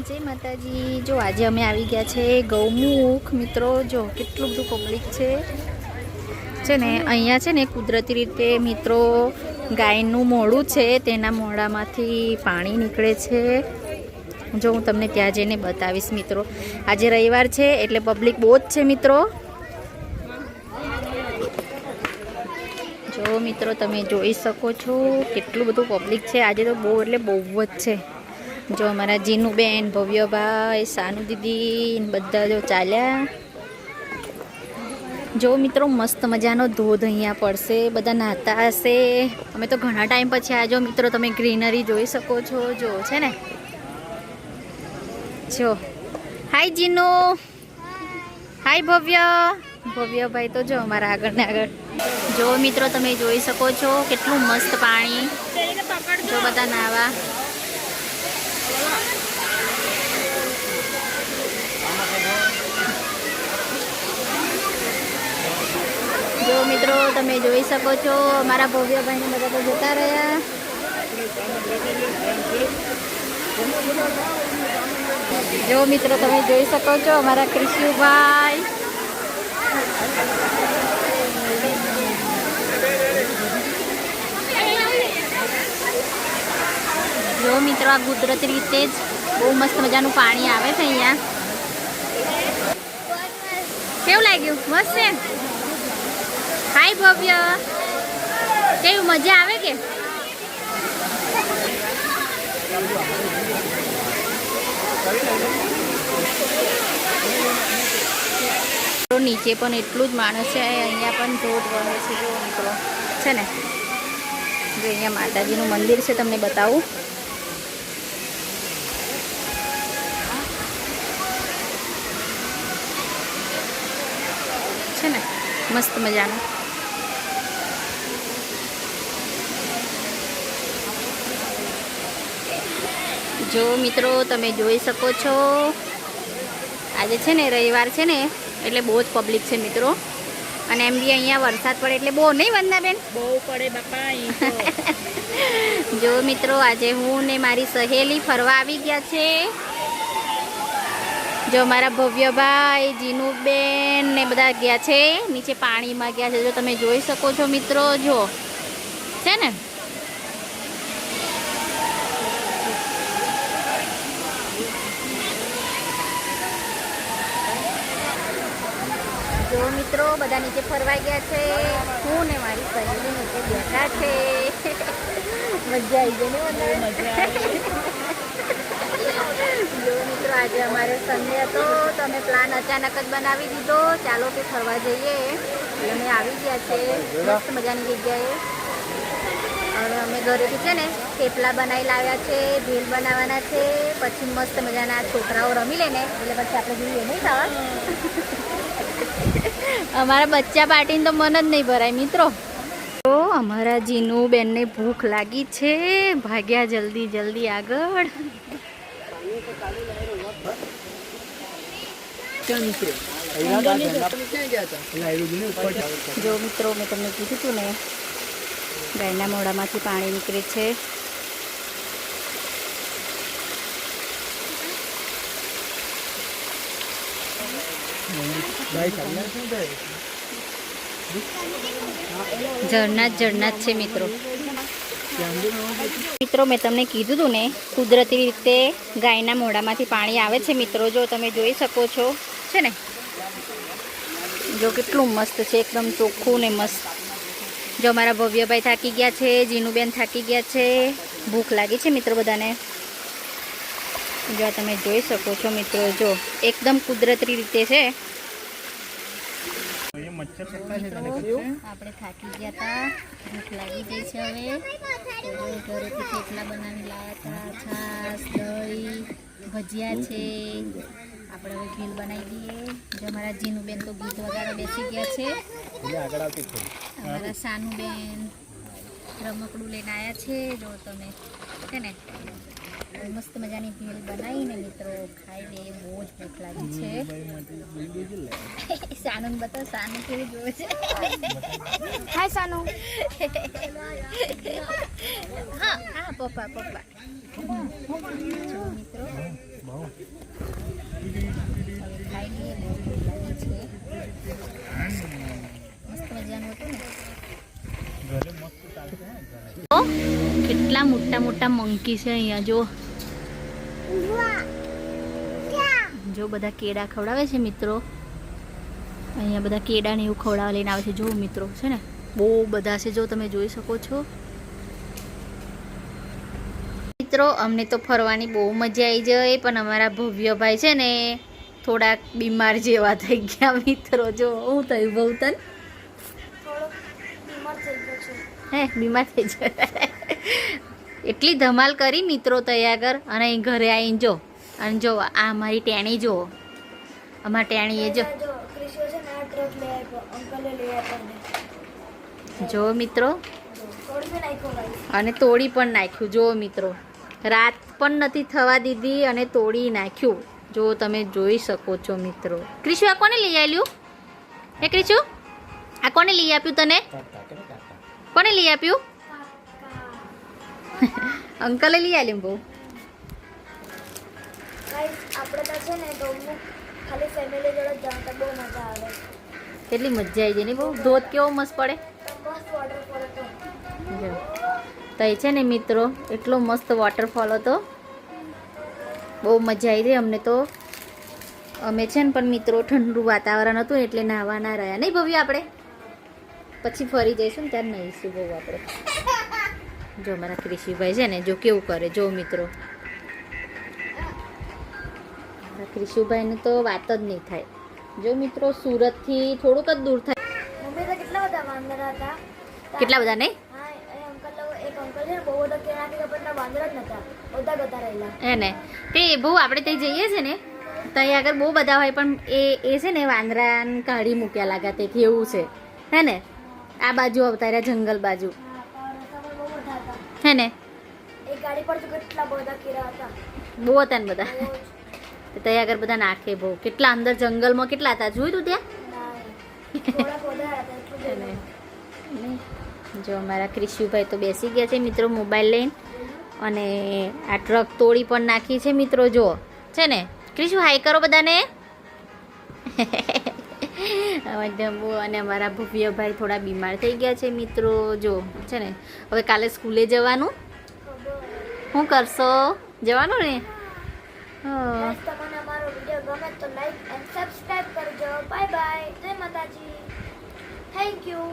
जय माताजी। जो आज अमे आवी गया छे गौमुख मित्रों। जो केटલું બધું પબ્લિક છે ને અહીંયા છે ને કુદરતી રીતે મિત્રો ગાયનું મોઢું છે તેના મોઢામાંથી પાણી નીકળે છે। જો હું તમને ત્યાં જઈને બતાવીશ મિત્રો। આજે રવિવાર છે એટલે પબ્લિક બહુ જ છે મિત્રો। જો મિત્રો તમે જોઈ શકો છો કેટલું બધું પબ્લિક છે આજે તો બહુ એટલે બહુ જ છે। जो अमरा जीनू बेन भव्य भाई सानू दीदी बधा जो चाल्या। जो मित्रों मस्त मजानो धोध अहींया पड़शे बधा नहाता हशे। अमे तो घणा टाइम पछी आजो मित्रों तमे ग्रीनरी जोई शको छो। जो छे ने जो हाय जीनू हाय भव्य भव्य भाई तो जो अमारा आगळ ने आगळ। जो मित्रों तमे जोई शको छो केटलुं मस्त पाणी। जो बधा नावा जो मित्रों तमे जोई शको छो अमारा भव्य भाई ने बधा तो जता रह्या। जो मित्रों तमे जोई शको छो अमारा कृष्यु भाई। जो मित्रों आ कुदरती रीते ज बहु मस्त मजानु पाणी आवे छे अहींया। केवुं लाग्युं? मस्त छे। हाय भव्य केवुं मजा आवे के? तो नीचे पण एटलुं ज माणस छे। अहींया पण धोध वहे छे। जो मित्रों छे ने जो अहींया माताजीनुं मंदिर छे तमने बतावुं। छे ने मस्त मजानुं। जो मित्रों तमे जोई शको छो आज छे ने रविवार छे ने एटले बहुत पब्लिक छे मित्रों। अने एम बी अहींया वरसाद पड़े एटले बહુ नहीं वंदना बेन बहु पड़े बापा तो। जो मित्रों आज हूँ ने मारी सहेली फरवा आवी गया छे। जो मारा भव्य भाई जीनू बेन ने बधा गया छे नीचे पाणी में गया छे। जो तमे जोई शको छो मित्रों जो छे ने जो मित्रों बधा नीचे फरवा गया छे। हूँ ने मारी सहेली नीचे बैठा छे। मजा आई गई ने मजा आई। जो मित्रों आज अमारे संडे हतो तो अमे प्लान अचानक ज बनावी दीधो। चालो के फरवा जईए એટલે અમે આવી ગયા છે મસ્ત મજાની જગ્યાએ। હવે અમે ઘરેથી છે ને થેપલા બનાવી લાવ્યા છે, ભેલ બનાવવાના છે। પછી મસ્ત મજાના છોકરાઓ રમી લે ને એટલે પછી આપણે જોઈએ નહીં ખાવા। અમારા બચ્ચા પાર્ટીને તો મન જ નહીં ભરાય મિત્રો। તો અમારા જીનુ બેનને ભૂખ લાગી છે, ભાગ્યા જલ્દી જલ્દી આગળ। जो मित्रों मैं तमने कीधुं तुं ने गायना मोढामांथी पाणी निकळे छे। झरना छे मित्रों। मित्रों मैं तमने कीधुं तुं ने कुदरती रीते गायना मोढामांथी पाणी आवे छे मित्रों। जो तमे जोई शको छो छे ने जो केटलुं मस्त छे एकदम चोख्खुं ने मस्त। जो अमारा भव्य भाई थाकी गया छे, जीनू बेन थाकी गया छे, भूख लागी छे मित्रों बधाने। जो तमे जोई शको छो मित्रों जो एकदम कुदरती रीते छे। આપણે થાકી ગયા હતા, ભૂખ લાગી ગઈ છે હવે। ઘરેથી થેપલા બનાવી લાવ્યા હતા, છાશ દહીં ભજીયા છે। આપણે હવે ભેલ બનાવી દઈએ। જો અમારા જીનુબેન તો ગીત વગાડવા બેસી ગયા છે। અમારા સાનુબેન રમકડું લઈને આવ્યા છે। જો તમે છે ને મસ્ત મજાની ભેલ બનાવીને મિત્રો ખાઈ લે। બહુ જ ભૂખ લાગી છે। સાનુને બતાવ સાનુ કેવી જોવે છે। હાય સાનુ। હા હા પપ્પા પપ્પા। જો મિત્રો ખાઈ લઈએ, બહુ ભૂખ લાગી છે. મસ્ત મજાનું હતું ને. કેટલા મોટા મોટા મંકી છે અહીંયા જો. જો બધા કેળા ખવડાવે છે મિત્રો. અહીંયા બધા કેળા ને એવું ખવડાવવા લઈને આવે છે. જો મિત્રો છે ને બહુ બધા છે, જો તમે જોઈ શકો છો મિત્રો. અમને તો ફરવાની બહુ મજા આવી જાય, પણ અમારા ભવ્યભાઈ છે ને થોડાક બીમાર જેવા થઈ ગયા મિત્રો. જો હું થયું બહુ તન હે બીમાર થઈ જાય. એટલી ધમાલ કરી મિત્રો તૈયાર કર, અને અહીં ઘરે આવીને જો. અને જો આ અમારી ટેણી જો, અમારી ટેણી એ જો જો મિત્રો. અને તોડી પણ નાખ્યું જો મિત્રો. રાત પણ નથી થવા દીધી અને તોડી નાખ્યું. જો તમે જોઈ શકો છો મિત્રો. ક્રિશુ આ કોને લઈ આવેલું? હે ક્રિશુ આ કોને લઈ આપ્યું તને? કોને લઈ આપ્યું? અંકલે લઈ આલ્યું બહુ. આપણે તો છે ને તો ખાલી ફેમિલી જોડે જતા બહુ મજા આવે. કેટલી મજા આવી જાય ને બહુ. ધોધ કેવો મસ્ત પડે. મસ્ત વોટરફોલ હતો. જો તો એ છે ને મિત્રો એટલો મસ્ત વોટરફોલ હતો, બહુ મજા આવી રહી અમને તો. અમે છે ને પણ મિત્રો ઠંડુ વાતાવરણ હતું એટલે નાહવા ના રહ્યા નહીં ભવ્ય. આપણે પછી ફરી જઈશું ને ત્યારે નહીશું બહુ આપણે. જો મારા ક્રિશુભાઈ છે ને જો કેવું કરે જો મિત્રો. ક્રિશુભાઈની તો વાત જ નહીં થાય. જો મિત્રો સુરતથી થોડુંક જ દૂર થાય. મમ્મી તો કેટલા બધા વાંદરા હતા. કેટલા બધા નહીં? હા એ અંકલ એક અંકલ છે ને બહુ બધા કેળાથી પણ વાંદરા જ નતા, બધા બધા રહેલા. હે ને તે બહુ આપણે ત્યાં જઈએ છે ને ત્યાં આગળ બહુ બધા હોય, પણ એ છે ને વાંદરાને કાઢી મૂક્યા લાગ્યા તેથી એવું છે. હે ને આ બાજુ આવતા રહ્યા જંગલ બાજુ. હા રસ્તામાં બહુ બધા હતા. હે ને એક ગાડી પર તો કેટલા બધા કેળા હતા. બહુ હતા ને બધા. ત્યાં આગળ બધા નાખે બહુ. કેટલા અંદર જંગલમાં કેટલા હતા જોયું તું ત્યાં? થોડા પોધા હતા એટલું જ નહીં. જો અમારા ક્રિશુભાઈ તો બેસી ગયા છે મિત્રો મોબાઈલ લઈને, અને આ ટ્રક તોડી પણ નાખી છે મિત્રો. જો છે ને ક્રિશુ હાઈ કરો બધાને. અને અમારા ભવ્યભાઈ થોડા બીમાર થઈ ગયા છે મિત્રો. જો છે ને હવે કાલે સ્કૂલે જવાનું. શું કરશો? જવાનું ને? Guys, તમને અમારો વિડિયો ગમે તો લાઈક એન્ડ સબસ્ક્રાઇબ કરજો. Bye bye. જય માતાજી. Thank you.